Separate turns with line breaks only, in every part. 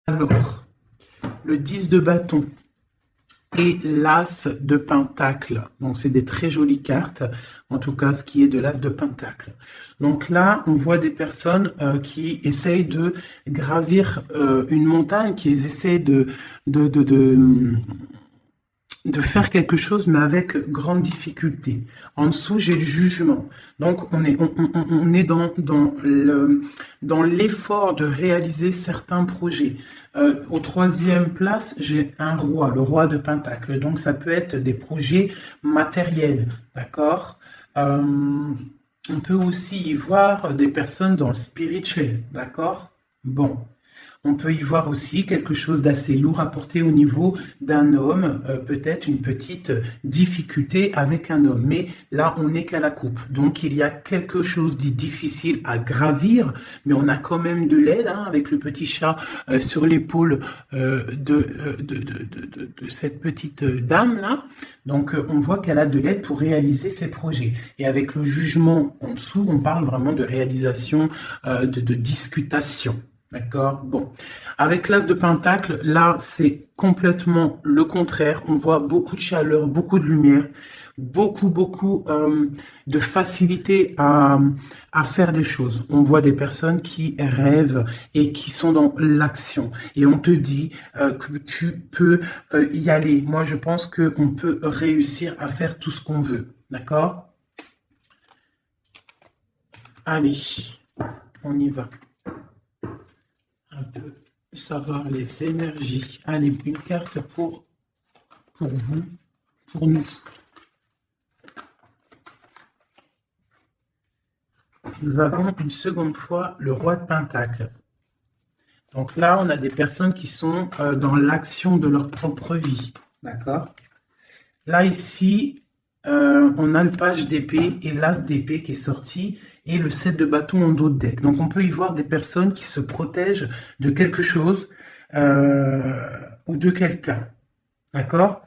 Alors, le 10 de bâton et l'as de pentacle. Donc, c'est des très jolies cartes, en tout cas, ce qui est de l'as de pentacle. Donc là, on voit des personnes qui essayent de gravir une montagne, qui essayent de, de, de, de faire quelque chose, mais avec grande difficulté. En dessous, j'ai le jugement. Donc, on est dans l'effort de réaliser certains projets. Au troisième place, j'ai un roi, le roi de Pentacle. Donc, ça peut être des projets matériels, d'accord? On peut aussi y voir des personnes dans le spirituel, d'accord? Bon. On peut y voir aussi quelque chose d'assez lourd à porter au niveau d'un homme, peut-être une petite difficulté avec un homme. Mais là, on n'est qu'à la coupe. Donc, il y a quelque chose de difficile à gravir, mais on a quand même de l'aide hein, avec le petit chat sur l'épaule de cette petite dame-là. Donc, on voit qu'elle a de l'aide pour réaliser ses projets. Et avec le jugement en dessous, on parle vraiment de réalisation, de discutation. D'accord? Bon. Avec l'as de pentacle, là, c'est complètement le contraire. On voit beaucoup de chaleur, beaucoup de lumière, beaucoup de facilité à faire des choses. On voit des personnes qui rêvent et qui sont dans l'action. Et on te dit que tu peux y aller. Moi, je pense qu'on peut réussir à faire tout ce qu'on veut. D'accord? Allez, on y va. Un peu savoir les énergies. Allez, une carte pour vous, pour nous. Nous avons une seconde fois le roi de Pentacle. Donc là, on a des personnes qui sont dans l'action de leur propre vie. D'accord? Là, ici, on a le page d'épée et l'as d'épée qui est sorti et le 7 de bâton en dos de deck. Donc, on peut y voir des personnes qui se protègent de quelque chose ou de quelqu'un. D'accord?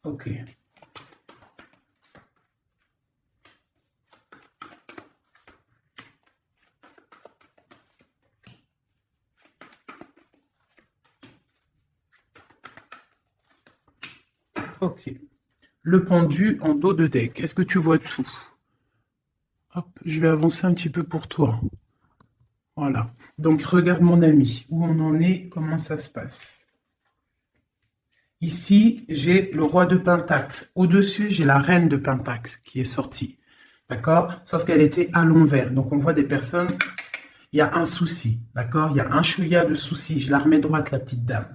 Ok. Ok. Le pendu en dos de deck. Est-ce que tu vois tout? Hop, je vais avancer un petit peu pour toi. Voilà. Donc, regarde mon ami, où on en est, comment ça se passe. Ici, j'ai le roi de Pentacle. Au-dessus, j'ai la reine de Pentacle qui est sortie. D'accord? Sauf qu'elle était à l'envers. Donc, on voit des personnes, il y a un souci. D'accord? Il y a un chouïa de souci. Je la remets droite, la petite dame.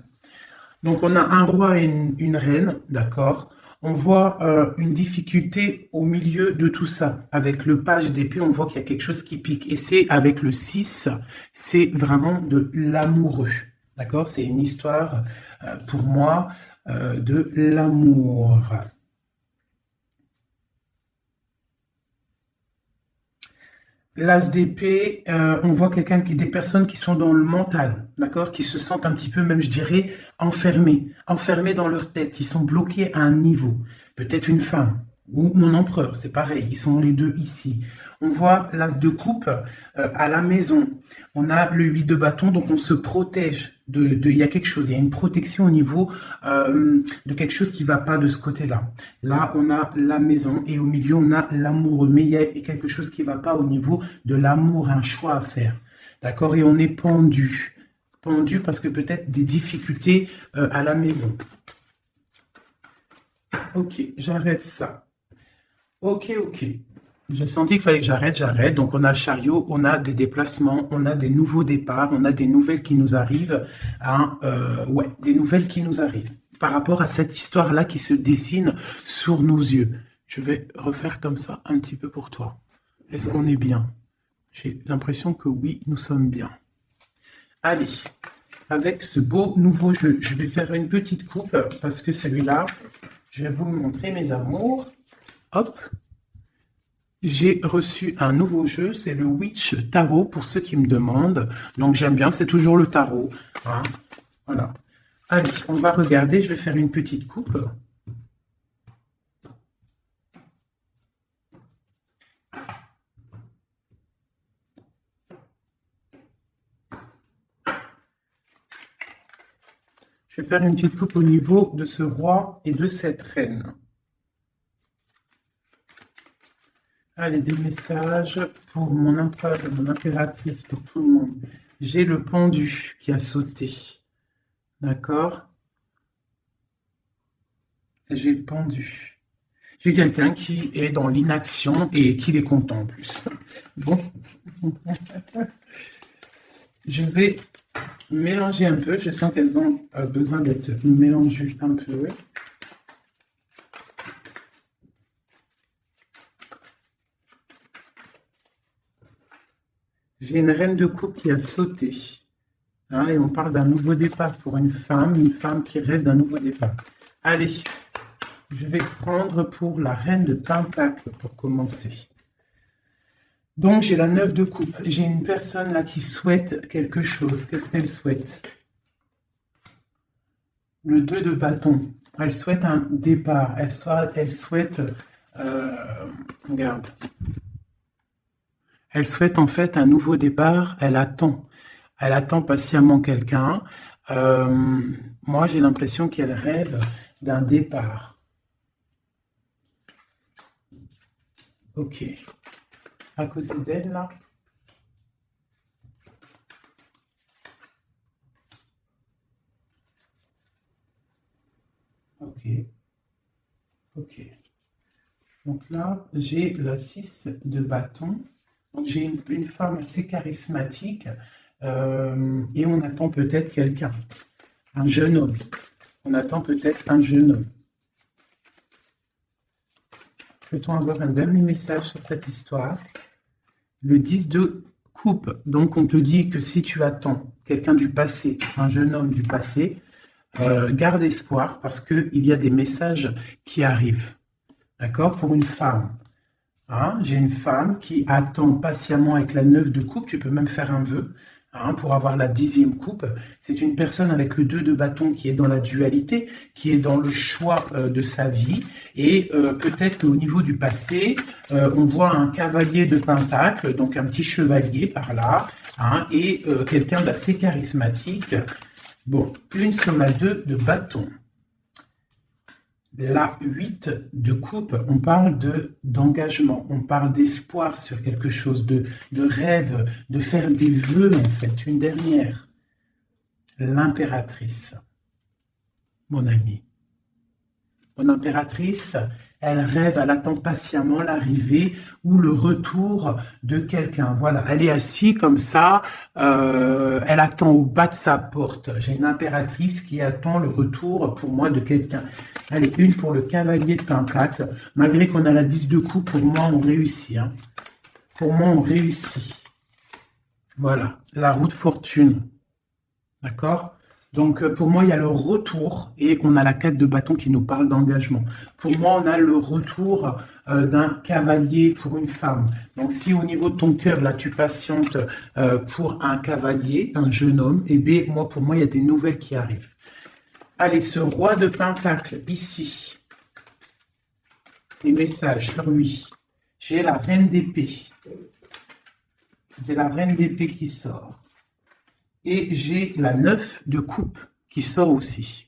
Donc, on a un roi et une reine. D'accord? On voit une difficulté au milieu de tout ça. Avec le page d'épée, on voit qu'il y a quelque chose qui pique. Et c'est avec le 6, c'est vraiment de l'amoureux. D'accord? C'est une histoire, pour moi, de l'amour. L'as d'épée, on voit des personnes qui sont dans le mental, d'accord, qui se sentent un petit peu, même je dirais, enfermés dans leur tête. Ils sont bloqués à un niveau. Peut-être une femme ou mon empereur, c'est pareil. Ils sont les deux ici. On voit l'as de coupe à la maison. On a le 8 de bâton, donc on se protège. Il y a quelque chose, il y a une protection au niveau de quelque chose qui ne va pas de ce côté-là. Là, on a la maison et au milieu, on a l'amoureux. Mais il y a quelque chose qui ne va pas au niveau de l'amour, un choix à faire. D'accord? Et on est pendu. Pendu parce que peut-être des difficultés à la maison. Ok, j'arrête ça. Ok. J'ai senti qu'il fallait que j'arrête. Donc, on a le chariot, on a des déplacements, on a des nouveaux départs, on a des nouvelles qui nous arrivent. Hein, des nouvelles qui nous arrivent par rapport à cette histoire-là qui se dessine sur nos yeux. Je vais refaire comme ça un petit peu pour toi. Est-ce qu'on est bien? J'ai l'impression que oui, nous sommes bien. Allez, avec ce beau nouveau jeu, je vais faire une petite coupe parce que celui-là, je vais vous le montrer, mes amours. Hop. J'ai reçu un nouveau jeu, c'est le Witch Tarot pour ceux qui me demandent. Donc j'aime bien, c'est toujours le tarot. Hein. Voilà. Allez, on va regarder, je vais faire une petite coupe. Je vais faire une petite coupe au niveau de ce roi et de cette reine. Allez, des messages pour mon empereur et mon impératrice, pour tout le monde. J'ai le pendu qui a sauté. D'accord? J'ai le pendu. J'ai quelqu'un qui est dans l'inaction et qui les content en plus. Bon. Je vais mélanger un peu. Je sens qu'elles ont besoin d'être mélangées un peu. J'ai une reine de coupe qui a sauté. Hein, et on parle d'un nouveau départ pour une femme qui rêve d'un nouveau départ. Allez, je vais prendre pour la reine de Pentacle pour commencer. Donc, j'ai la 9 de coupe. J'ai une personne là qui souhaite quelque chose. Qu'est-ce qu'elle souhaite? Le 2 de bâton. Elle souhaite un départ. Elle souhaite... regarde. Elle souhaite en fait un nouveau départ. Elle attend patiemment quelqu'un. Moi, j'ai l'impression qu'elle rêve d'un départ. Ok. À côté d'elle, là. Ok. Ok. Donc là, j'ai la 6 de bâton. Donc j'ai une femme assez charismatique et on attend peut-être quelqu'un. Un jeune homme. On attend peut-être un jeune homme. Peut-on avoir un dernier message sur cette histoire? Le 10 de coupe. Donc, on te dit que si tu attends quelqu'un du passé, un jeune homme du passé, garde espoir parce qu'il y a des messages qui arrivent. D'accord? Pour une femme. Hein? J'ai une femme qui attend patiemment avec la 9 de coupe. Tu peux même faire un vœu. Hein, pour avoir la 10e coupe, c'est une personne avec le 2 de bâton qui est dans la dualité, qui est dans le choix de sa vie, et peut-être qu'au niveau du passé, on voit un cavalier de pentacle, donc un petit chevalier par là, hein, et quelqu'un d'assez charismatique. Bon, une sur la 2 de bâton. La 8 de coupe, on parle d'engagement, on parle d'espoir sur quelque chose, de rêve, de faire des vœux en fait. Une dernière, l'impératrice, mon ami. Mon impératrice, elle rêve, elle attend patiemment l'arrivée ou le retour de quelqu'un. Voilà, elle est assise comme ça, elle attend au bas de sa porte. J'ai une impératrice qui attend le retour pour moi de quelqu'un. Allez, une pour le cavalier de Pentacle. Malgré qu'on a la 10 de coupe, pour moi, on réussit. Hein. Pour moi, on réussit. Voilà, la roue de fortune. D'accord? Donc, pour moi, il y a le retour et on a la 4 de bâton qui nous parle d'engagement. Pour moi, on a le retour d'un cavalier pour une femme. Donc, si au niveau de ton cœur, là, tu patientes pour un cavalier, un jeune homme, eh bien, pour moi, il y a des nouvelles qui arrivent. Allez, ce roi de Pentacle, ici. Les messages sur lui. J'ai la reine d'épée. J'ai la reine d'épée qui sort. Et j'ai la 9 de coupe qui sort aussi.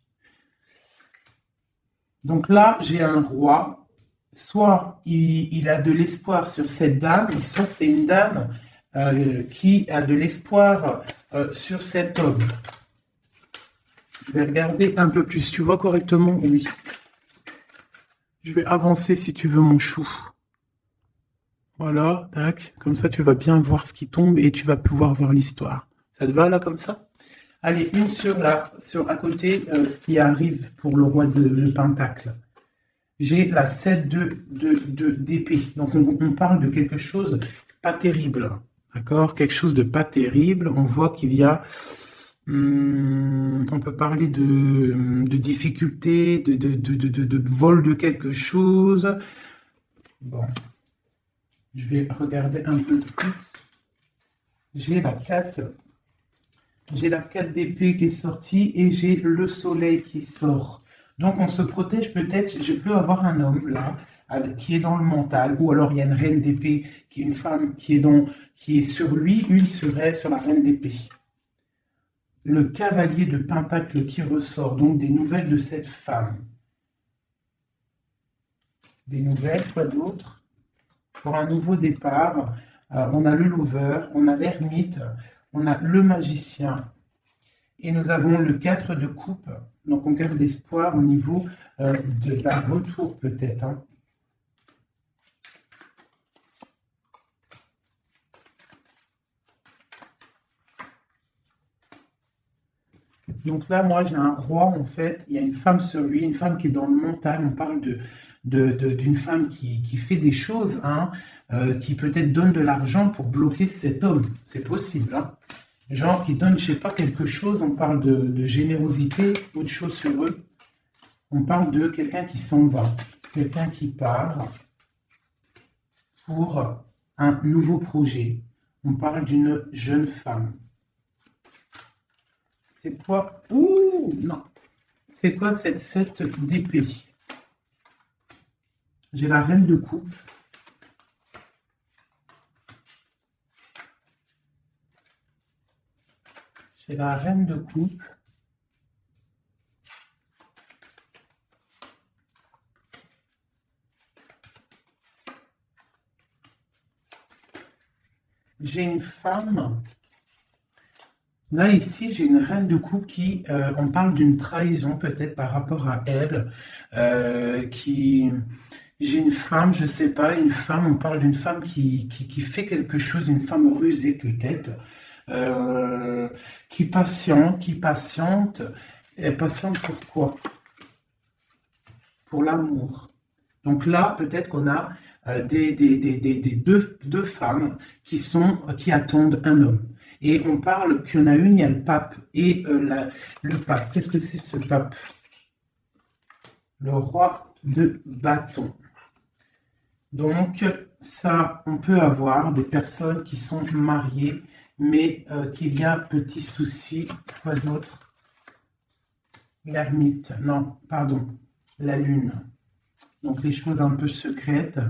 Donc là, j'ai un roi. Soit il a de l'espoir sur cette dame, soit c'est une dame qui a de l'espoir sur cet homme. Je vais regarder un peu plus. Tu vois correctement? Oui. Je vais avancer si tu veux, mon chou. Voilà, tac. Comme ça, tu vas bien voir ce qui tombe et tu vas pouvoir voir l'histoire. Ça te va là comme ça? Allez, une sur à côté, ce qui arrive pour le roi de Pentacle. J'ai la 7 d'épée. Donc on parle de quelque chose pas terrible. D'accord? Quelque chose de pas terrible. On voit qu'il y a... on peut parler de difficulté, de vol de quelque chose. Bon. Je vais regarder un peu plus. J'ai la 4. J'ai la 4 d'épée qui est sortie et j'ai le soleil qui sort. Donc on se protège peut-être, je peux avoir un homme là, qui est dans le mental, ou alors il y a une reine d'épée, qui est une femme qui est sur lui, une serait sur la reine d'épée. le cavalier de Pentacle qui ressort, donc des nouvelles de cette femme. Des nouvelles, quoi d'autre? Pour un nouveau départ, on a le lover, on a l'ermite, on a le magicien, et nous avons le 4 de coupe. Donc on garde l'espoir au niveau d'un retour peut-être. Hein. Donc là, moi, j'ai un roi, en fait. Il y a une femme sur lui, une femme qui est dans le mental. On parle d'une femme qui fait des choses, hein, qui peut-être donne de l'argent pour bloquer cet homme. C'est possible, hein. Genre qui donne, je sais pas, quelque chose. On parle de générosité, autre chose sur eux. On parle de quelqu'un qui s'en va, quelqu'un qui part pour un nouveau projet. On parle d'une jeune femme. C'est quoi? Ouh, non. C'est quoi cette 7 d'épée? J'ai la reine de coupe. J'ai la reine de coupe. J'ai une femme. Là, ici, j'ai une reine de coupe qui, on parle d'une trahison peut-être par rapport à elle, j'ai une femme, je sais pas, une femme, on parle d'une femme qui fait quelque chose, une femme rusée peut-être, qui patiente, et patiente pour quoi? Pour l'amour. Donc là, peut-être qu'on a deux femmes qui attendent un homme. Et on parle qu'il y en a une, il y a le pape et le pape. Qu'est-ce que c'est ce pape? Le roi de bâton. Donc ça, on peut avoir des personnes qui sont mariées, mais qu'il y a petit souci. Quoi d'autre? L'ermite, non, pardon, la lune. Donc les choses un peu secrètes.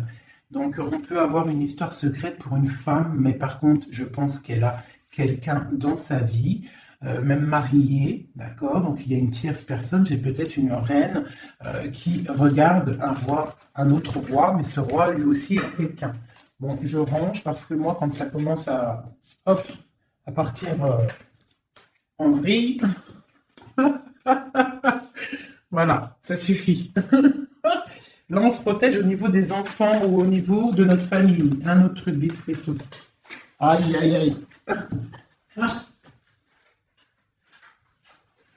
Donc on peut avoir une histoire secrète pour une femme, mais par contre, je pense qu'elle a quelqu'un dans sa vie, même mariée, d'accord? Donc il y a une tierce personne, j'ai peut-être une reine qui regarde un roi, un autre roi, mais ce roi lui aussi a quelqu'un. Bon, je range parce que moi, quand ça commence à, hop, à partir en vrille, voilà, ça suffit. Là, on se protège au niveau des enfants ou au niveau de notre famille. Un autre truc vite fait. Aïe, aïe, aïe.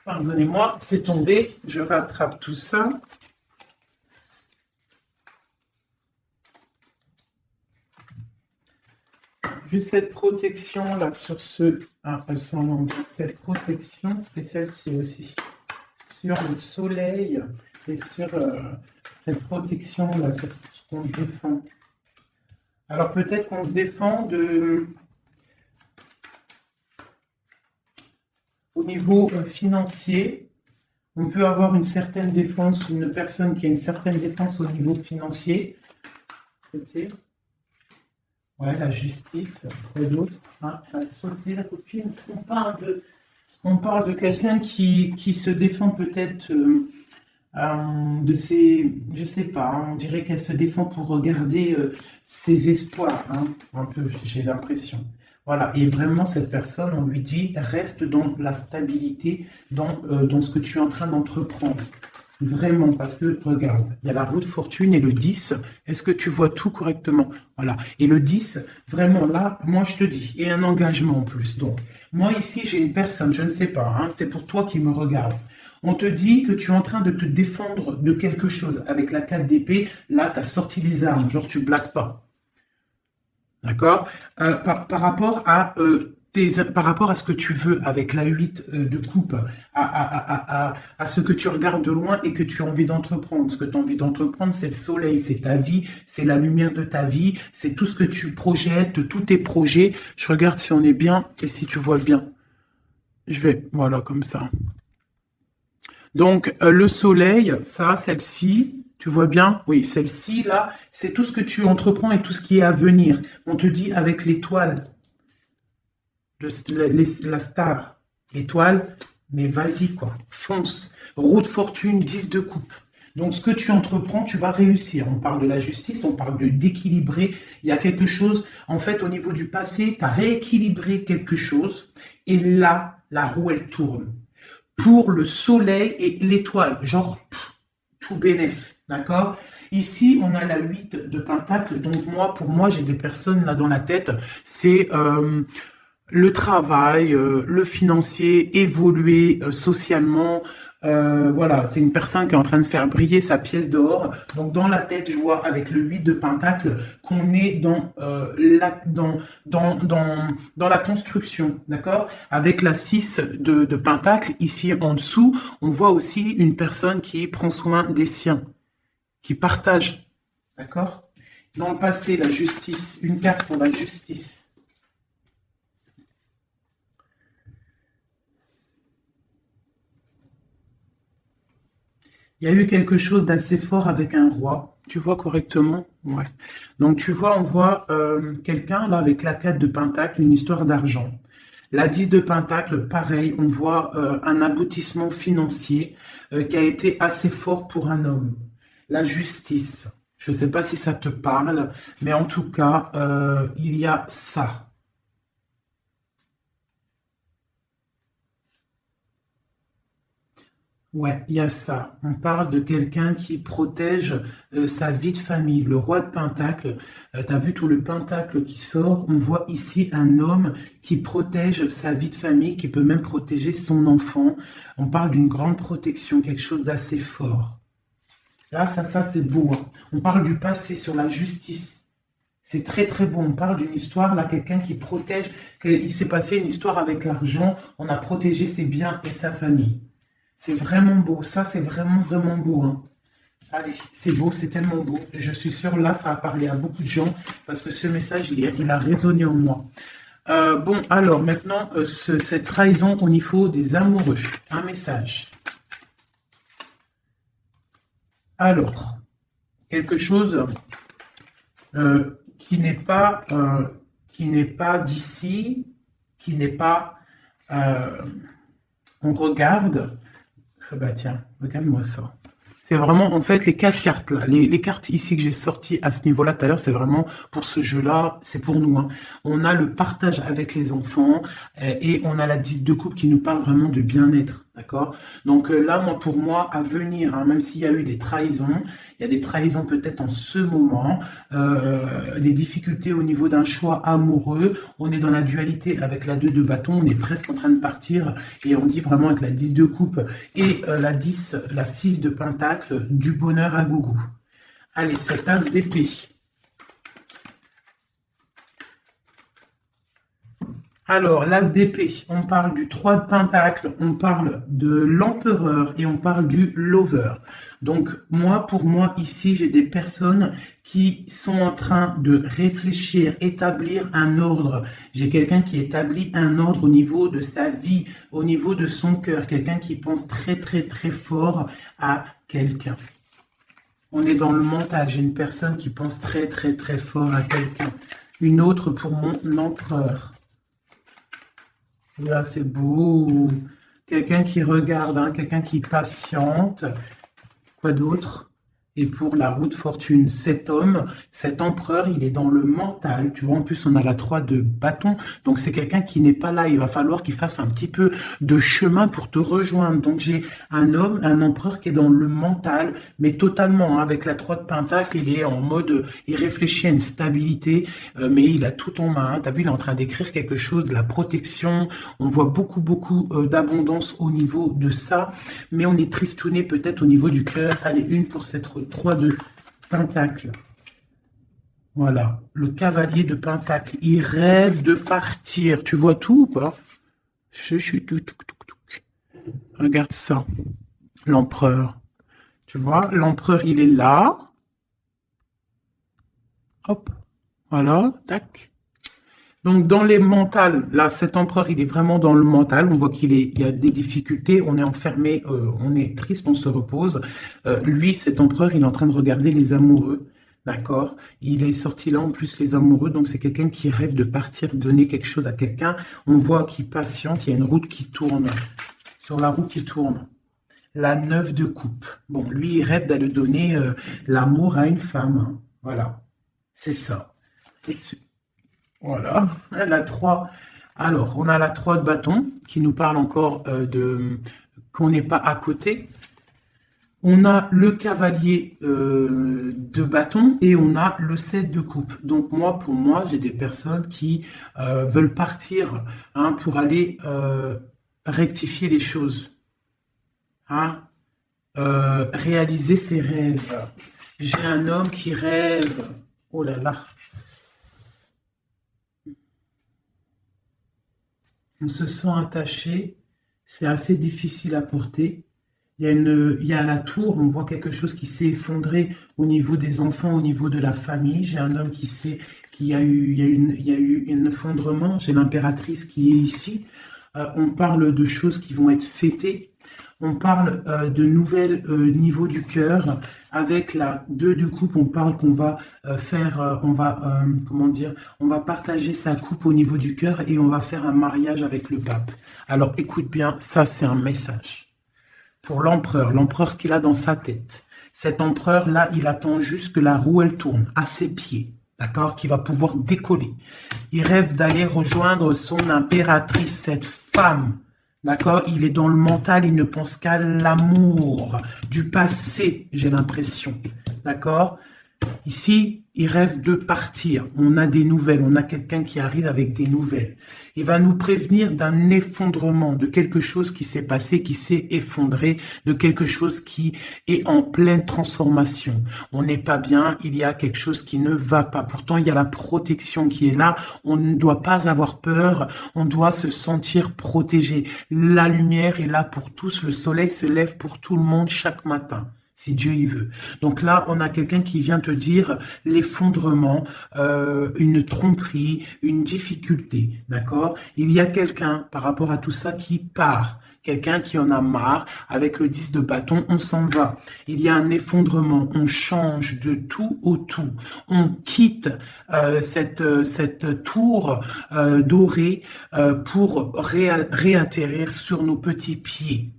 Pardonnez-moi, c'est tombé. Je rattrape tout ça. Juste cette protection là sur ce. Ah, elles sont longues. Cette protection et celle-ci aussi. Sur le soleil et sur cette protection là, sur ce qu'on défend. Alors peut-être qu'on se défend au niveau financier. On peut avoir une certaine défense, une personne qui a une certaine défense au niveau financier. Okay. Ouais, la justice, quoi d'autre, hein, sauter la copine. On parle de quelqu'un qui se défend peut-être de ses, je sais pas, hein, on dirait qu'elle se défend pour garder ses espoirs, hein, un peu, j'ai l'impression. Voilà, et vraiment cette personne, on lui dit, reste dans la stabilité, dans ce que tu es en train d'entreprendre. Vraiment, parce que, regarde, il y a la roue de fortune et le 10. Est-ce que tu vois tout correctement? Voilà. Et le 10, vraiment, là, moi, je te dis, et un engagement en plus. Donc, moi, ici, j'ai une personne, je ne sais pas, hein, c'est pour toi qui me regarde. On te dit que tu es en train de te défendre de quelque chose. Avec la 4 d'épée, là, tu as sorti les armes, genre, tu blagues pas. D'accord? Par rapport à... par rapport à ce que tu veux avec la 8 de coupe, à ce que tu regardes de loin et que tu as envie d'entreprendre. Ce que tu as envie d'entreprendre, c'est le soleil, c'est ta vie, c'est la lumière de ta vie, c'est tout ce que tu projettes, tous tes projets. Je regarde si on est bien et si tu vois bien. Je vais, voilà, comme ça. Donc, le soleil, ça, celle-ci, tu vois bien? Oui, celle-ci, là, c'est tout ce que tu entreprends et tout ce qui est à venir. On te dit avec l'étoile. La star, L'étoile, mais vas-y quoi, fonce. Roue de fortune, 10 de coupe. Donc, ce que tu entreprends, tu vas réussir. On parle de la justice, on parle d'équilibrer. Il y a quelque chose, en fait, au niveau du passé, tu as rééquilibré quelque chose. Et là, la roue, elle tourne. Pour le soleil et l'étoile. Genre, tout bénef. D'accord? Ici, on a la 8 de pentacle. Donc, pour moi, j'ai des personnes là dans la tête. C'est le travail, le financier, évoluer socialement. Voilà, c'est une personne qui est en train de faire briller sa pièce d'or. Donc, dans la tête, je vois avec le 8 de pentacle qu'on est dans la construction, d'accord? Avec la 6 de pentacle, ici en dessous, on voit aussi une personne qui prend soin des siens, qui partage, d'accord? Dans le passé, la justice, une carte pour la justice. Il y a eu quelque chose d'assez fort avec un roi. Tu vois correctement? Ouais. Donc tu vois, on voit quelqu'un là avec la 4 de pentacle, une histoire d'argent. La 10 de pentacle, pareil, on voit un aboutissement financier qui a été assez fort pour un homme. La justice. Je ne sais pas si ça te parle, mais en tout cas, il y a ça. Ouais, il y a ça. On parle de quelqu'un qui protège sa vie de famille. Le roi de Pentacle, tu as vu tout le Pentacle qui sort. On voit ici un homme qui protège sa vie de famille, qui peut même protéger son enfant. On parle d'une grande protection, quelque chose d'assez fort. Là, ça c'est beau, hein. On parle du passé sur la justice. C'est très très beau. On parle d'une histoire, là, quelqu'un qui protège. Il s'est passé une histoire avec l'argent. On a protégé ses biens et sa famille. C'est vraiment beau, ça c'est vraiment vraiment beau, hein. Allez, c'est beau, c'est tellement beau. Je suis sûre, là, ça a parlé à beaucoup de gens parce que ce message, il a résonné en moi. Bon, alors maintenant, cette trahison au niveau des amoureux. Un message. Alors, quelque chose qui n'est pas d'ici, qui n'est pas... on regarde... Bah tiens, regarde-moi ça. C'est vraiment, en fait, les 4 cartes là, les cartes ici que j'ai sorties à ce niveau-là tout à l'heure, c'est vraiment pour ce jeu-là, c'est pour nous, hein. On a le partage avec les enfants et on a la 10 de coupe qui nous parle vraiment du bien-être, d'accord? Donc là, pour moi, à venir, hein, même s'il y a eu des trahisons, il y a des trahisons peut-être en ce moment, des difficultés au niveau d'un choix amoureux, on est dans la dualité avec la 2 de bâton, on est presque en train de partir et on dit vraiment avec la 10 de coupe et la 6 de pentacle, du bonheur à gogo. Allez, cette as d'épée. Alors, l'as d'épée, on parle du 3 de pentacle, on parle de l'empereur et on parle du lover. Donc, pour moi, ici, j'ai des personnes qui sont en train de réfléchir, établir un ordre. J'ai quelqu'un qui établit un ordre au niveau de sa vie, au niveau de son cœur, quelqu'un qui pense très, très, très fort à quelqu'un. On est dans le mental, j'ai une personne qui pense très, très, très fort à quelqu'un. Une autre pour mon empereur. Là, c'est beau. Quelqu'un qui regarde, hein, quelqu'un qui patiente. Quoi d'autre? Et pour la roue de fortune, cet homme, cet empereur, il est dans le mental. Tu vois, en plus, on a la 3 de bâton. Donc, c'est quelqu'un qui n'est pas là. Il va falloir qu'il fasse un petit peu de chemin pour te rejoindre. Donc, j'ai un homme, un empereur qui est dans le mental, mais totalement, hein, avec la 3 de pentacle, il est en mode, il réfléchit à une stabilité, mais il a tout en main. Tu as vu, il est en train d'écrire quelque chose, de la protection. On voit beaucoup, beaucoup d'abondance au niveau de ça. Mais on est tristouné peut-être au niveau du cœur. Allez, une pour cette 3 de pentacle. Voilà, le cavalier de pentacle. Il rêve de partir. Tu vois tout ou pas? Regarde ça. L'empereur. Tu vois, l'empereur, il est là. Hop. Voilà, tac. Donc, dans les mentales, là, cet empereur, il est vraiment dans le mental. On voit il y a des difficultés. On est enfermé, on est triste, on se repose. Lui, cet empereur, il est en train de regarder les amoureux. D'accord? Il est sorti là, en plus, les amoureux, donc c'est quelqu'un qui rêve de partir, donner quelque chose à quelqu'un. On voit qu'il patiente, il y a une route qui tourne, sur la roue qui tourne. La 9 de coupe. Bon, lui, il rêve d'aller donner l'amour à une femme, hein. Voilà, c'est ça. Et voilà, la 3. Alors, on a la 3 de bâton, qui nous parle encore de qu'on n'est pas à côté. On a le cavalier de bâton et on a le 7 de coupe. Donc moi, pour moi, j'ai des personnes qui veulent partir, hein, pour aller rectifier les choses, hein, réaliser ses rêves. J'ai un homme qui rêve. Oh là là. On se sent attaché. C'est assez difficile à porter. Il y a la tour, on voit quelque chose qui s'est effondré au niveau des enfants, au niveau de la famille. J'ai un homme qui a eu, il y a eu un effondrement. J'ai l'impératrice qui est ici. On parle de choses qui vont être fêtées. On parle de nouvelles niveaux du cœur. Avec la 2 de coupe, on parle qu'on va comment dire, on va partager sa coupe au niveau du cœur et on va faire un mariage avec le pape. Alors écoute bien, ça c'est un message pour l'empereur, ce qu'il a dans sa tête. Cet empereur-là, il attend juste que la roue, elle tourne à ses pieds, d'accord, qui va pouvoir décoller. Il rêve d'aller rejoindre son impératrice, cette femme, d'accord. Il est dans le mental, il ne pense qu'à l'amour du passé, j'ai l'impression, d'accord. Ici, il rêve de partir. On a des nouvelles. On a quelqu'un qui arrive avec des nouvelles. Il va nous prévenir d'un effondrement, de quelque chose qui s'est passé, qui s'est effondré, de quelque chose qui est en pleine transformation. On n'est pas bien. Il y a quelque chose qui ne va pas. Pourtant, il y a la protection qui est là. On ne doit pas avoir peur. On doit se sentir protégé. La lumière est là pour tous. Le soleil se lève pour tout le monde chaque matin, si Dieu y veut. Donc là, on a quelqu'un qui vient te dire l'effondrement, une tromperie, une difficulté, d'accord? Il y a quelqu'un, par rapport à tout ça, qui part. Quelqu'un qui en a marre, avec le 10 de bâton, on s'en va. Il y a un effondrement, on change de tout au tout. On quitte cette tour dorée pour réatterrir sur nos petits pieds.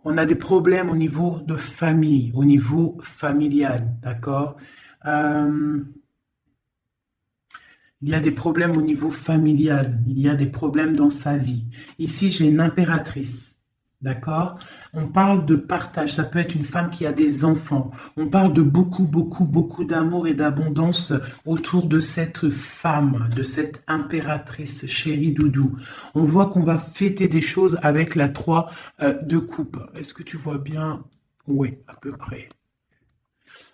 On a des problèmes au niveau de famille, au niveau familial, d'accord? Il y a des problèmes au niveau familial, il y a des problèmes dans sa vie. Ici, j'ai une impératrice, d'accord? On parle de partage, ça peut être une femme qui a des enfants. On parle de beaucoup, beaucoup, beaucoup d'amour et d'abondance autour de cette femme, de cette impératrice, chérie doudou. On voit qu'on va fêter des choses avec la 3 de coupe. Est-ce que tu vois bien? Oui, à peu près.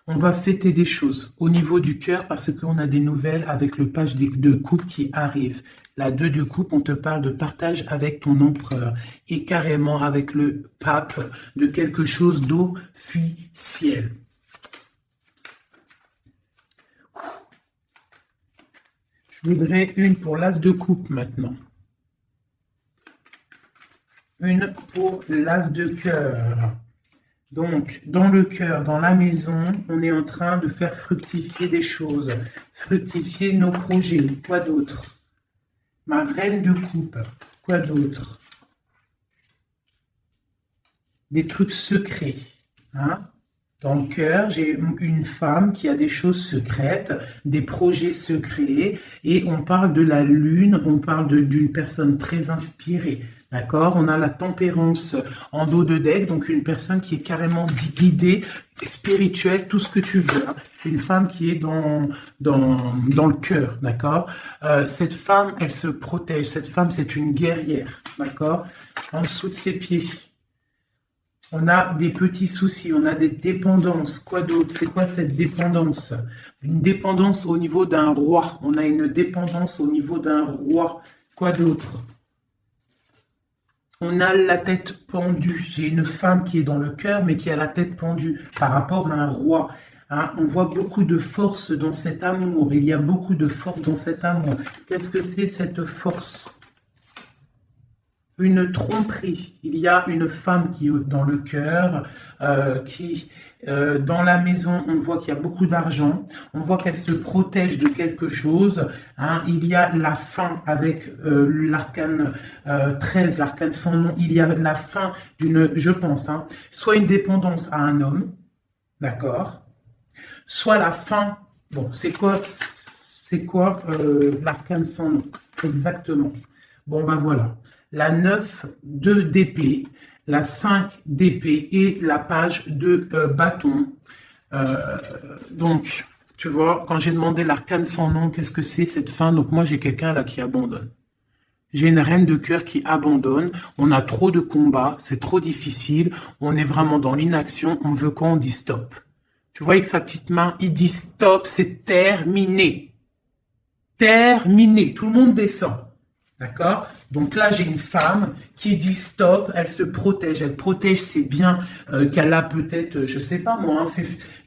On va fêter des choses au niveau du cœur parce qu'on a des nouvelles avec le page de coupe qui arrive. La 2 de coupe, on te parle de partage avec ton empereur et carrément avec le pape de quelque chose d'officiel. Je voudrais une pour l'as de coupe maintenant. Une pour l'as de cœur. Donc, dans le cœur, dans la maison, on est en train de faire fructifier des choses, fructifier nos projets. Quoi d'autre? Ma reine de coupe. Quoi d'autre? Des trucs secrets, hein? Dans le cœur, j'ai une femme qui a des choses secrètes, des projets secrets, et on parle de la lune, on parle d'une personne très inspirée. D'accord? On a la tempérance en dos de deck, donc une personne qui est carrément guidée, spirituelle, tout ce que tu veux. Hein. Une femme qui est dans le cœur, d'accord? Cette femme, elle se protège. Cette femme, c'est une guerrière, d'accord? En dessous de ses pieds. On a des petits soucis, on a des dépendances. Quoi d'autre? C'est quoi cette dépendance? Une dépendance au niveau d'un roi. On a une dépendance au niveau d'un roi. Quoi d'autre? On a la tête pendue. J'ai une femme qui est dans le cœur, mais qui a la tête pendue par rapport à un roi. Hein, on voit beaucoup de force dans cet amour. Il y a beaucoup de force dans cet amour. Qu'est-ce que c'est cette force? une tromperie. Il y a une femme qui est dans le cœur, dans la maison, on voit qu'il y a beaucoup d'argent, on voit qu'elle se protège de quelque chose. Hein. Il y a la fin avec l'arcane 13, l'arcane sans nom. Il y a la fin d'une, je pense, hein, soit une dépendance à un homme, d'accord, soit la fin. Bon, c'est quoi l'arcane sans nom exactement? Bon, ben voilà. La 9 de d'épée, la 5 d'épée et la page de bâton. Donc, tu vois, quand j'ai demandé l'arcane sans nom, qu'est-ce que c'est cette fin? Donc moi, j'ai quelqu'un là qui abandonne. J'ai une reine de cœur qui abandonne. On a trop de combats, c'est trop difficile. On est vraiment dans l'inaction. On veut quoi? On dit stop. Tu vois avec sa petite main, il dit stop, c'est terminé. Terminé. Tout le monde descend. D'accord? Donc là, j'ai une femme qui dit stop, elle se protège. Elle protège ses biens qu'elle a peut-être, je sais pas moi, hein,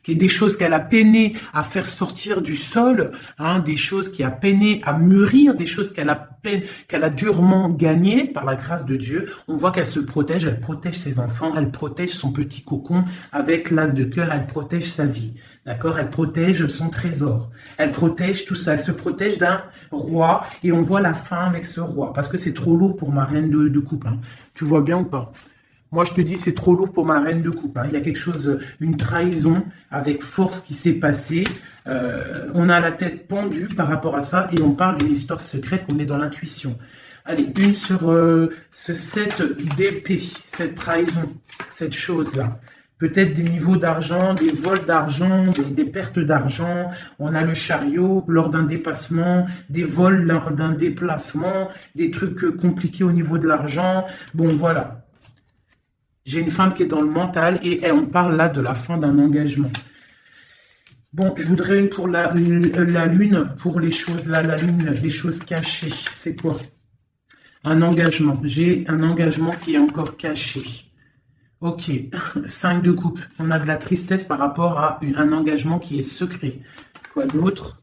des choses qu'elle a peiné à faire sortir du sol, hein, des choses qui a peiné à mûrir, des choses qu'elle a durement gagnées par la grâce de Dieu. On voit qu'elle se protège, elle protège ses enfants, elle protège son petit cocon avec l'as de cœur, elle protège sa vie. D'accord? Elle protège son trésor. Elle protège tout ça. Elle se protège d'un roi et on voit la fin avec ce roi parce que c'est trop lourd pour ma reine de coupe. Hein. Tu vois bien ou pas? Moi, je te dis, c'est trop lourd pour ma reine de coupe. Hein. Il y a quelque chose, une trahison avec force qui s'est passée. On a la tête pendue par rapport à ça et on parle d'une histoire secrète qu'on est dans l'intuition. Allez, une sur ce 7 d'épée, cette trahison, cette chose-là. Peut-être des niveaux d'argent, des vols d'argent, des pertes d'argent. On a le chariot lors d'un dépassement, des vols lors d'un déplacement, des trucs compliqués au niveau de l'argent. Bon, voilà. J'ai une femme qui est dans le mental et on parle là de la fin d'un engagement. Bon, je voudrais une pour la lune, pour les choses là, la lune, les choses cachées. C'est quoi? Un engagement. J'ai un engagement qui est encore caché. Ok, 5 de coupe. On a de la tristesse par rapport à un engagement qui est secret. Quoi d'autre?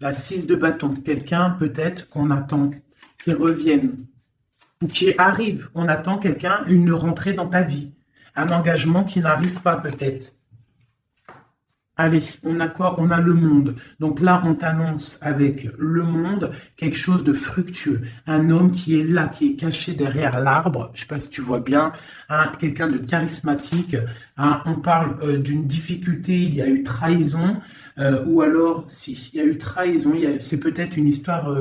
La 6 de bâton. Quelqu'un peut-être qu'on attend qui revienne. Ou qui arrive, on attend quelqu'un, une rentrée dans ta vie. Un engagement qui n'arrive pas peut-être. Allez, on a quoi? On a le monde. Donc là, on t'annonce avec le monde quelque chose de fructueux. Un homme qui est là, qui est caché derrière l'arbre. Je ne sais pas si tu vois bien. Hein, quelqu'un de charismatique. Hein, on parle d'une difficulté. Il y a eu trahison. Ou alors, si, il y a eu trahison. C'est peut-être une histoire...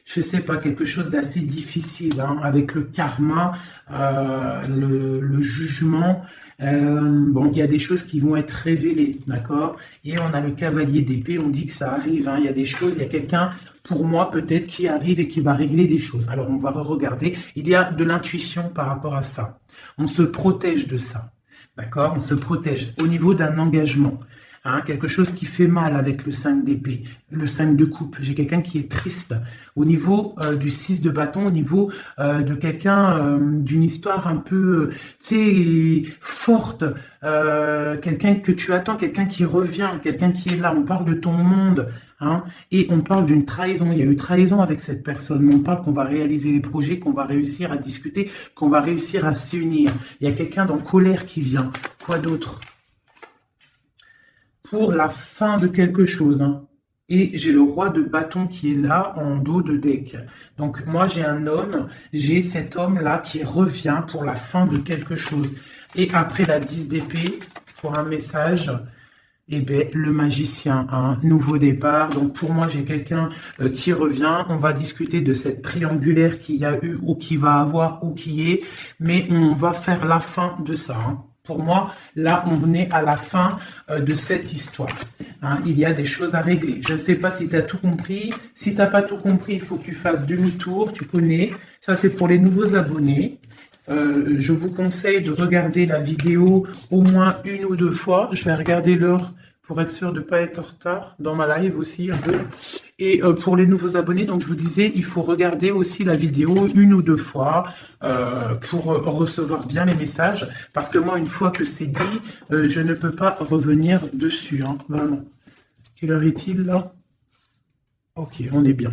je sais pas, quelque chose d'assez difficile, hein, avec le karma, le jugement. Bon, il y a des choses qui vont être révélées, d'accord? Et on a le cavalier d'épée, on dit que ça arrive, hein, il y a des choses, il y a quelqu'un, pour moi peut-être, qui arrive et qui va régler des choses. Alors on va regarder, il y a de l'intuition par rapport à ça. On se protège de ça, d'accord? On se protège au niveau d'un engagement. Hein, quelque chose qui fait mal avec le 5 d'épée, le 5 de coupe. J'ai quelqu'un qui est triste. Au niveau du 6 de bâton, au niveau de quelqu'un, d'une histoire un peu, tu sais, forte, quelqu'un que tu attends, quelqu'un qui revient, quelqu'un qui est là. On parle de ton monde, hein, et on parle d'une trahison. Il y a eu trahison avec cette personne, mais on parle qu'on va réaliser les projets, qu'on va réussir à discuter, qu'on va réussir à s'unir. Il y a quelqu'un dans colère qui vient. Quoi d'autre? Pour la fin de quelque chose. Hein. Et j'ai le roi de bâton qui est là en dos de deck. Donc moi j'ai un homme, j'ai cet homme-là qui revient pour la fin de quelque chose. Et après la 10 d'épée, pour un message, eh bien, le magicien, un nouveau départ. Donc pour moi j'ai quelqu'un qui revient. On va discuter de cette triangulaire qu'il y a eu ou qui va avoir ou qui est. Mais on va faire la fin de ça. Hein. Pour moi, là, on est à la fin de cette histoire. Hein, il y a des choses à régler. Je ne sais pas si tu as tout compris. Si tu n'as pas tout compris, il faut que tu fasses demi-tour. Tu connais. Ça, c'est pour les nouveaux abonnés. Je vous conseille de regarder la vidéo au moins 1 ou 2 fois. Je vais regarder l'heure pour être sûr de ne pas être en retard dans ma live aussi un peu. Et pour les nouveaux abonnés, donc je vous disais, il faut regarder aussi la vidéo 1 ou 2 fois pour recevoir bien les messages. Parce que moi, une fois que c'est dit, je ne peux pas revenir dessus, hein, vraiment. Quelle heure est-il là? Ok, on est bien.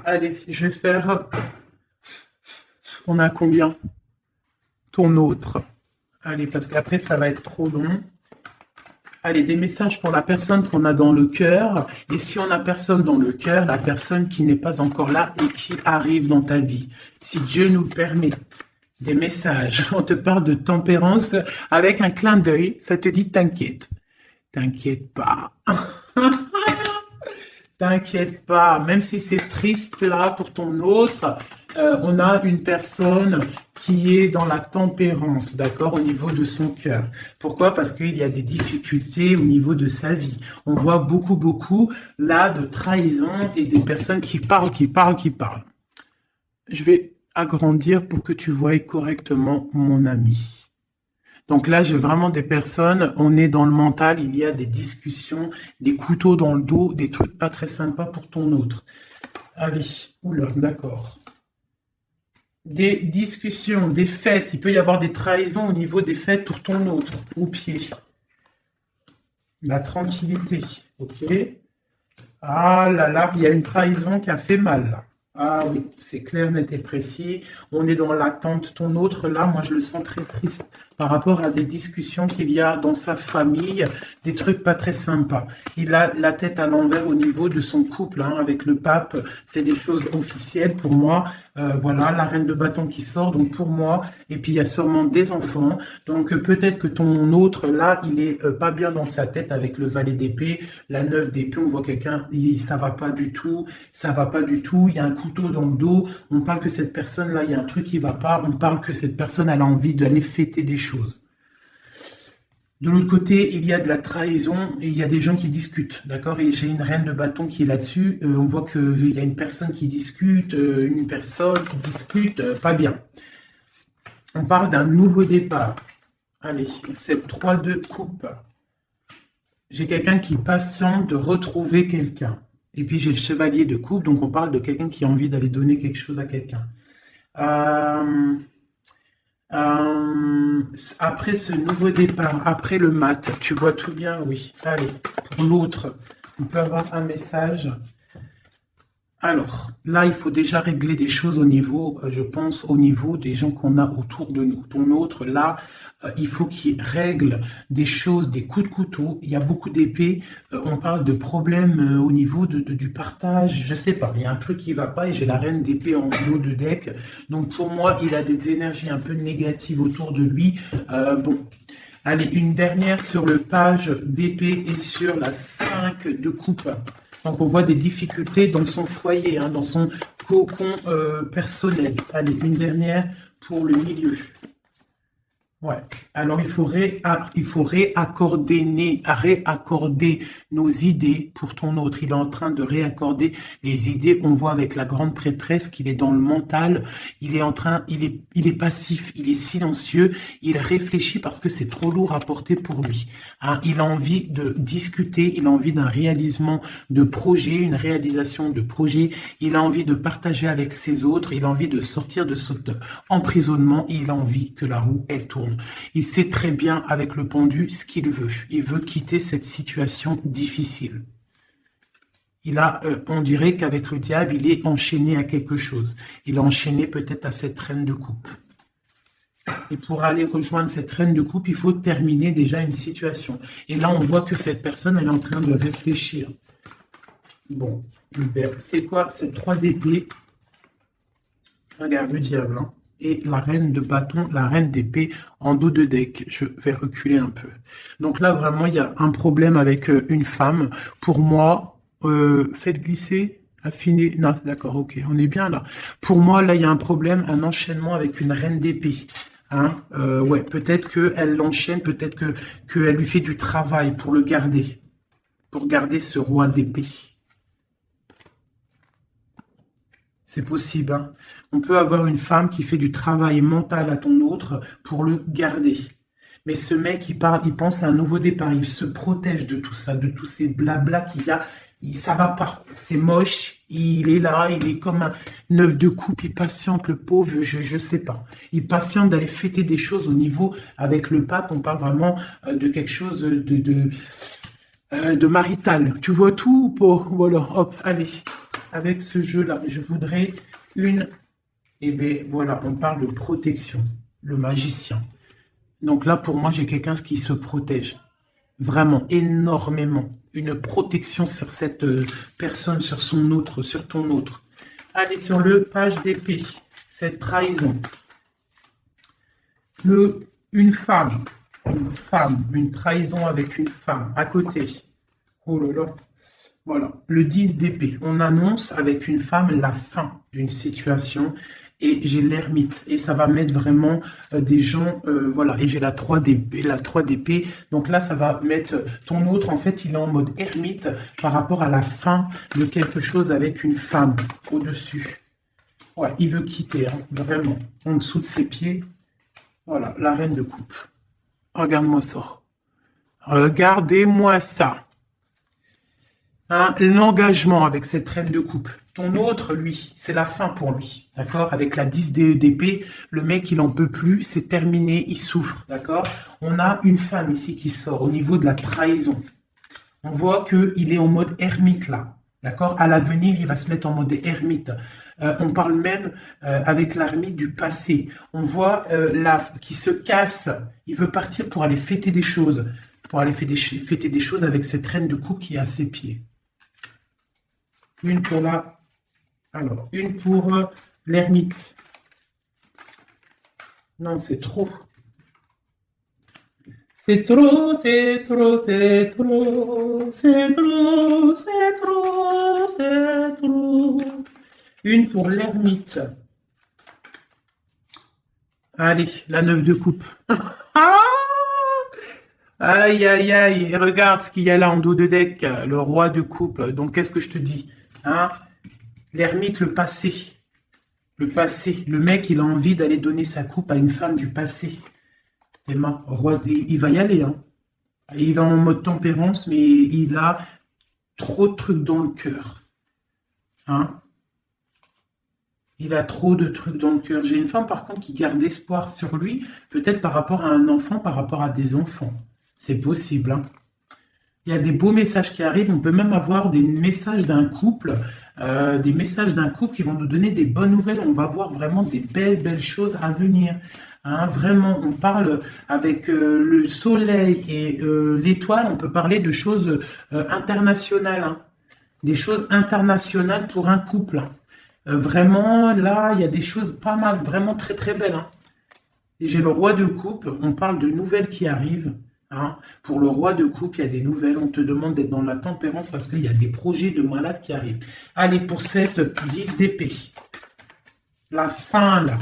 Allez, je vais faire... On a combien? Ton autre. Allez, parce qu'après, ça va être trop long. Allez, des messages pour la personne qu'on a dans le cœur. Et si on n'a personne dans le cœur, la personne qui n'est pas encore là et qui arrive dans ta vie. Si Dieu nous le permet. Des messages. On te parle de tempérance avec un clin d'œil. Ça te dit t'inquiète. T'inquiète pas. T'inquiète pas. Même si c'est triste là pour ton autre, on a une personne qui est dans la tempérance, d'accord, au niveau de son cœur. Pourquoi? Parce qu'il y a des difficultés au niveau de sa vie. On voit beaucoup, là, de trahison et des personnes qui parlent. Je vais agrandir pour que tu voies correctement mon ami. Donc là, j'ai vraiment des personnes, on est dans le mental, il y a des discussions, des couteaux dans le dos, des trucs pas très sympas pour ton autre. Allez, oula, d'accord. Des discussions, des fêtes, il peut y avoir des trahisons au niveau des fêtes pour ton autre, au pied. La tranquillité, ok. Ah là là, il y a une trahison qui a fait mal là. Ah oui, c'est clair, net et précis. On est dans l'attente. Ton autre, là, moi, je le sens très triste par rapport à des discussions qu'il y a dans sa famille, des trucs pas très sympas. Il a la tête à l'envers au niveau de son couple, hein, avec le pape. C'est des choses officielles pour moi. Voilà, la reine de bâton qui sort, donc pour moi. Et puis, il y a sûrement des enfants. Donc, peut-être que ton autre, là, il est pas bien dans sa tête avec le valet d'épée, la 9 d'épée. On voit quelqu'un, ça va pas du tout. Ça va pas du tout. Il y a un couteau dans le dos, on parle que cette personne-là, il y a un truc qui va pas, on parle que cette personne, elle a envie d'aller fêter des choses. De l'autre côté, il y a de la trahison et il y a des gens qui discutent, d'accord? Et j'ai une reine de bâton qui est là-dessus, on voit qu'il y a une personne qui discute, pas bien. On parle d'un nouveau départ. Allez, c'est 3 de coupe. J'ai quelqu'un qui patiente de retrouver quelqu'un. Et puis j'ai le chevalier de coupe, donc on parle de quelqu'un qui a envie d'aller donner quelque chose à quelqu'un. Après ce nouveau départ, après le mat, tu vois tout bien, oui. Allez, pour l'autre, on peut avoir un message. Alors, là, il faut déjà régler des choses au niveau, je pense, au niveau des gens qu'on a autour de nous. Ton autre, là, il faut qu'il règle des choses, des coups de couteau. Il y a beaucoup d'épées. On parle de problèmes au niveau du partage. Je sais pas, il y a un truc qui va pas et j'ai la reine d'épée en haut de deck. Donc, pour moi, il a des énergies un peu négatives autour de lui. Bon. Allez, une dernière sur le page d'épée et sur la 5 de coupe. Donc, on voit des difficultés dans son foyer, hein, dans son cocon personnel. Allez, une dernière pour le milieu. Ouais. Alors, il faut réaccorder nos idées pour ton autre. Il est en train de réaccorder les idées. On voit avec la grande prêtresse qu'il est dans le mental. Il est passif, il est silencieux. Il réfléchit parce que c'est trop lourd à porter pour lui. Hein, il a envie de discuter. Il a envie d'un réalisation de projet. Il a envie de partager avec ses autres. Il a envie de sortir de cet emprisonnement. Et il a envie que la roue, elle tourne. Il sait très bien avec le pendu ce qu'il veut. Il veut quitter cette situation difficile. On dirait qu'avec le diable, il est enchaîné à quelque chose. Il est enchaîné peut-être à cette reine de coupe. Et pour aller rejoindre cette reine de coupe, il faut terminer déjà une situation. Et là, on voit que cette personne, elle est en train de réfléchir. Bon, c'est quoi? C'est 3 d'épée. Regarde le diable, hein. Et la reine de bâton, la reine d'épée en dos de deck. Je vais reculer un peu. Donc là, vraiment, il y a un problème avec une femme. Pour moi, faites glisser, affiner. Non, d'accord, ok, on est bien là. Pour moi, là, il y a un problème, un enchaînement avec une reine d'épée. Hein, ouais, peut-être qu'elle l'enchaîne, peut-être qu'elle lui fait du travail pour le garder. Pour garder ce roi d'épée. C'est possible, hein. On peut avoir une femme qui fait du travail mental à ton autre pour le garder. Mais ce mec, il pense à un nouveau départ. Il se protège de tout ça, de tous ces blabla qu'il y a. Ça va pas. C'est moche. Il est là. Il est comme un 9 de coupe. Il patiente, le pauvre. Je sais pas. Il patiente d'aller fêter des choses au niveau avec le pape. On parle vraiment de quelque chose de marital. Tu vois tout ou pas? Voilà. Hop, allez. avec ce jeu-là. Je voudrais une... Et bien, voilà, on parle de protection. Le magicien. Donc là, pour moi, j'ai quelqu'un qui se protège. Vraiment, énormément. Une protection sur cette personne, sur son autre, sur ton autre. Allez, sur le page d'épée. Cette trahison. Une femme, une trahison avec une femme à côté. Oh là là. Voilà, le 10 d'épée. On annonce avec une femme la fin d'une situation et j'ai l'ermite. Et ça va mettre vraiment des gens, voilà. Et j'ai la 3 d'épée. Donc là, ça va mettre ton autre, en fait, il est en mode ermite par rapport à la fin de quelque chose avec une femme au-dessus. Ouais, il veut quitter, hein, vraiment. En dessous de ses pieds. Voilà, la reine de coupe. Regarde-moi ça. Regardez-moi ça. Hein, l'engagement avec cette reine de coupe. Ton autre, lui, c'est la fin pour lui. D'accord? Avec la 10 d'épée, le mec, il en peut plus. C'est terminé. Il souffre. D'accord? On a une femme ici qui sort au niveau de la trahison. On voit qu'il est en mode ermite là. D'accord? À l'avenir, il va se mettre en mode ermite. On parle même avec l'ermite du passé. On voit là qui se casse. Il veut partir pour aller fêter des choses. Pour aller fêter des choses avec cette reine de coupe qui est à ses pieds. Une pour la... Alors, une pour l'ermite. Non, c'est trop. C'est trop, c'est trop, c'est trop, c'est trop, c'est trop, c'est trop. Une pour l'ermite. Allez, la 9 de coupe. Aïe, aïe, aïe. Et regarde ce qu'il y a là en dos de deck. Le roi de coupe. Donc, qu'est-ce que je te dis? Hein? L'ermite, le passé. Le passé. Le mec, il a envie d'aller donner sa coupe à une femme du passé. Emma, roi, il va y aller. Hein. Il est en mode tempérance, mais il a trop de trucs dans le cœur. Hein? Il a trop de trucs dans le cœur. J'ai une femme, par contre, qui garde espoir sur lui, peut-être par rapport à un enfant, par rapport à des enfants. C'est possible. Hein? Il y a des beaux messages qui arrivent. On peut même avoir des messages d'un couple, qui vont nous donner des bonnes nouvelles. On va voir vraiment des belles choses à venir. Hein, vraiment, on parle avec le soleil et l'étoile, on peut parler de choses internationales. Hein, des choses internationales pour un couple. Hein. Vraiment, là, il y a des choses pas mal, vraiment très très belles. Hein. J'ai le roi de coupe, on parle de nouvelles qui arrivent. Hein. Pour le roi de coupe, il y a des nouvelles. On te demande d'être dans la tempérance parce qu'il y a des projets de malades qui arrivent. Allez, pour cette 10 d'épée. La fin, là,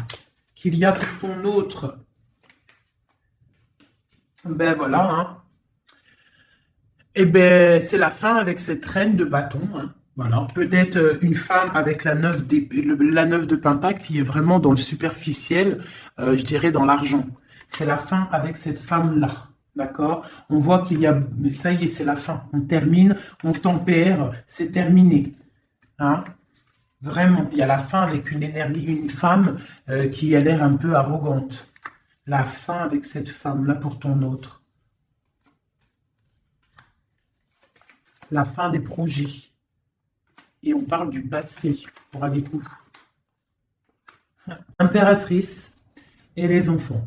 qu'il y a pour ton autre. Ben voilà. Hein. Et ben, c'est la fin avec cette reine de bâton. Hein. Voilà. Peut-être une femme avec la 9 de pentacle qui est vraiment dans le superficiel, je dirais dans l'argent. C'est la fin avec cette femme-là. D'accord? On voit qu'il y a... Ça y est, c'est la fin. On termine, on tempère, c'est terminé. Hein? Vraiment, il y a la fin avec une énergie, une femme qui a l'air un peu arrogante. La fin avec cette femme-là pour ton autre. La fin des projets. Et on parle du passé pour aller où? Impératrice et les enfants.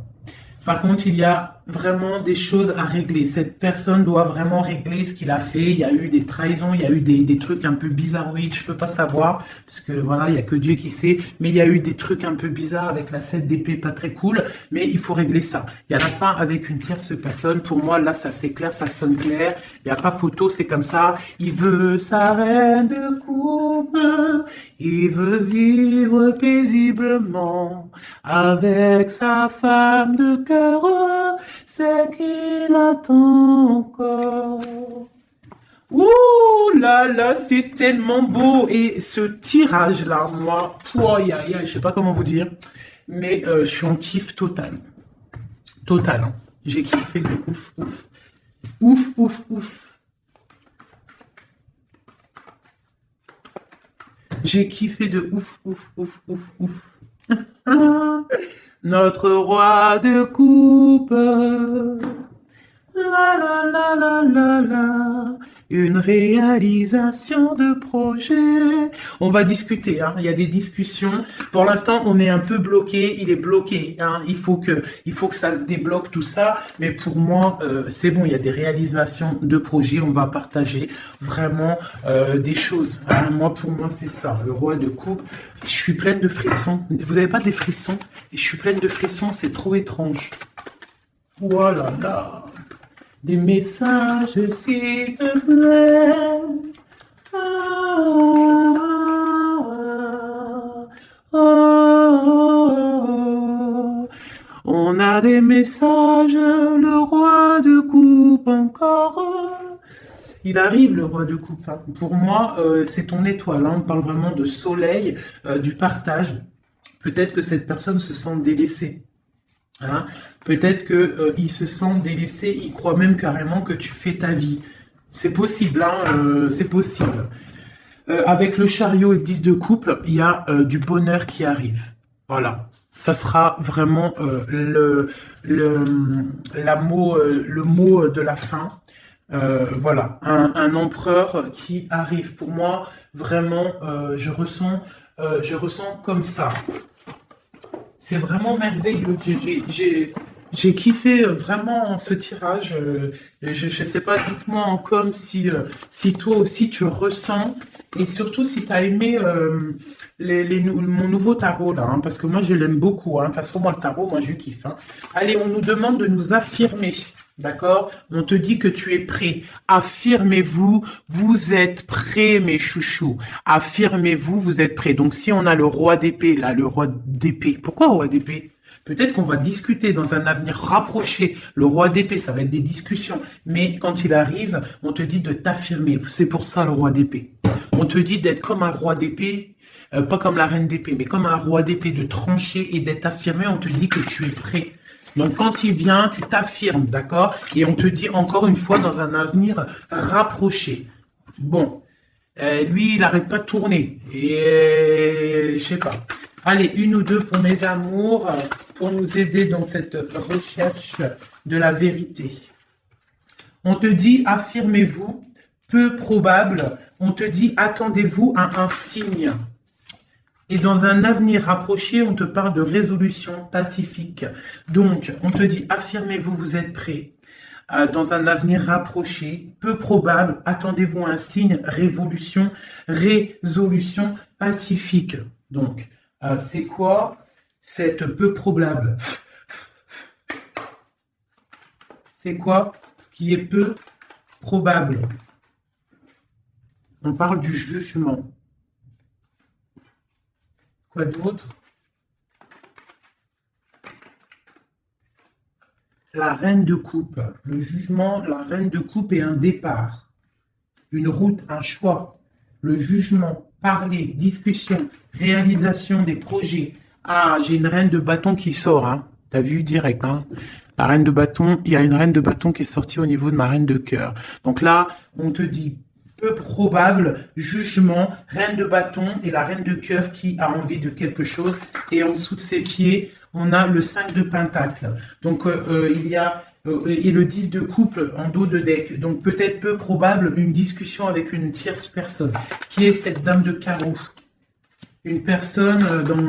Par contre, il y a vraiment des choses à régler. Cette personne doit vraiment régler ce qu'il a fait. Il y a eu des trahisons, il y a eu des trucs un peu bizarroïdes. Je peux pas savoir, parce que voilà, il y a que Dieu qui sait. Mais il y a eu des trucs un peu bizarres avec la 7 d'épée, pas très cool. Mais il faut régler ça. Il y a la fin avec une tierce personne. Pour moi, là, ça c'est clair, ça sonne clair. Il n'y a pas photo, c'est comme ça. Il veut sa reine de coupe. Il veut vivre paisiblement avec sa femme de cœur. C'est qu'il attend encore. Ouh là là, c'est tellement beau. Et ce tirage-là, moi, je sais pas comment vous dire, mais je suis en kiff total. Total. Hein. J'ai kiffé de ouf, ouf. Ouf, ouf, ouf. J'ai kiffé de ouf, ouf, ouf, ouf, ouf. Notre roi de coupe, La la la la la la. Une réalisation de projet. On va discuter, hein. Il y a des discussions. Pour l'instant, on est un peu bloqué. Il est bloqué, hein. Il faut que ça se débloque tout ça. Mais pour moi, c'est bon. Il y a des réalisations de projets. On va partager vraiment des choses, hein. Pour moi, c'est ça. Le roi de coupe. Je suis pleine de frissons. Vous n'avez pas des frissons? Je suis pleine de frissons. C'est trop étrange. Voilà, là. Des messages, s'il te plaît. Ah, ah, ah. On a des messages, le roi de coupe encore. Il arrive, le roi de coupe, hein. Pour moi, c'est ton étoile, hein. On parle vraiment de soleil, du partage. Peut-être que cette personne se sent délaissée. Hein, peut-être que il se sent délaissé, il croit même carrément que tu fais ta vie. C'est possible, hein, c'est possible. Avec le chariot et le 10 de couple, il y a du bonheur qui arrive. Voilà. Ça sera vraiment le mot de la fin. Voilà, un empereur qui arrive. Pour moi, vraiment, je ressens comme ça. C'est vraiment merveilleux. J'ai kiffé vraiment ce tirage. Je sais pas, dites-moi en com si toi aussi tu ressens et surtout si tu as aimé mon nouveau tarot là, hein, parce que moi je l'aime beaucoup. Hein. De toute façon, moi le tarot, moi je kiffe. Hein. Allez, on nous demande de nous affirmer. D'accord? On te dit que tu es prêt. Affirmez-vous, vous êtes prêts, mes chouchous. Affirmez-vous, vous êtes prêts. Donc, si on a le roi d'épée, là, le roi d'épée. Pourquoi roi d'épée? Peut-être qu'on va discuter dans un avenir rapproché. Le roi d'épée, ça va être des discussions. Mais quand il arrive, on te dit de t'affirmer. C'est pour ça le roi d'épée. On te dit d'être comme un roi d'épée. Pas comme la reine d'épée, mais comme un roi d'épée, de trancher et d'être affirmé. On te dit que tu es prêt. Donc, quand il vient, tu t'affirmes, d'accord? Et on te dit encore une fois dans un avenir rapproché. Bon, lui, il n'arrête pas de tourner. Et je sais pas. Allez, une ou deux pour mes amours, pour nous aider dans cette recherche de la vérité. On te dit, affirmez-vous, peu probable. On te dit, attendez-vous à un signe. Et dans un avenir rapproché, on te parle de résolution pacifique. Donc, on te dit, affirmez-vous, vous êtes prêts. Dans un avenir rapproché, peu probable, attendez-vous un signe, résolution pacifique. Donc, c'est quoi cette peu probable? C'est quoi ce qui est peu probable? On parle du jugement. Quoi d'autre? La reine de coupe. Le jugement, la reine de coupe est un départ. Une route, un choix. Le jugement, parler, discussion, réalisation des projets. Ah, j'ai une reine de bâton qui sort, hein. T'as vu direct, hein. La reine de bâton, il y a une reine de bâton qui est sortie au niveau de ma reine de cœur. Donc là, on te dit peu probable, jugement, reine de bâton et la reine de cœur qui a envie de quelque chose. Et en dessous de ses pieds, on a le 5 de pentacle. Donc, il y a et le 10 de couple en dos de deck. Donc, peut-être peu probable une discussion avec une tierce personne. Qui est cette dame de carreau? Une personne dans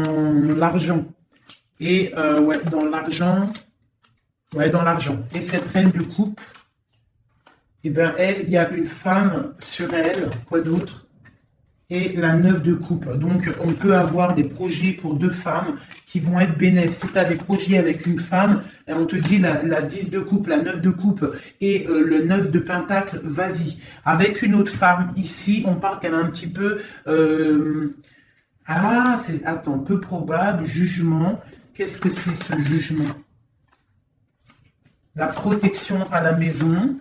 l'argent. Et, ouais, dans l'argent. Ouais, dans l'argent. Et cette reine de coupe, eh bien, elle, il y a une femme sur elle, quoi d'autre? Et la 9 de coupe. Donc, on peut avoir des projets pour deux femmes qui vont être bénéfiques. Si tu as des projets avec une femme, on te dit la 10 de coupe, la 9 de coupe et le 9 de pentacle, vas-y. Avec une autre femme, ici, on parle qu'elle a un petit peu... Attends, peu probable, jugement. Qu'est-ce que c'est ce jugement? La protection à la maison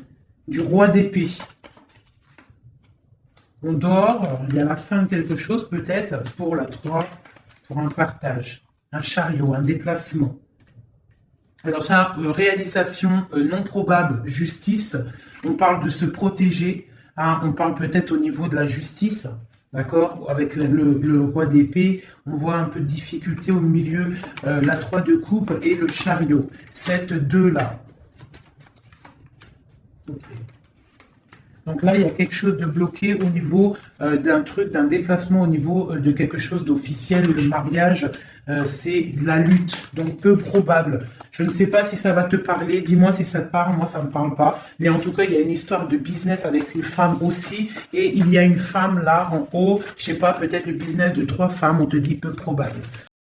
du roi d'épée. On dort, il y a la fin de quelque chose peut-être pour la 3, pour un partage, un chariot, un déplacement. Alors ça, réalisation non probable, justice, on parle de se protéger, hein, on parle peut-être au niveau de la justice, d'accord? Avec le roi d'épée, on voit un peu de difficulté au milieu, la 3 de coupe et le chariot, cette 2 là. Ok. Donc là, il y a quelque chose de bloqué au niveau d'un truc, d'un déplacement au niveau de quelque chose d'officiel, le mariage, c'est de la lutte, donc peu probable. Je ne sais pas si ça va te parler, dis-moi si ça te parle, moi ça me parle pas. Mais en tout cas, il y a une histoire de business avec une femme aussi, et il y a une femme là en haut, je sais pas, peut-être le business de 3 femmes, on te dit peu probable.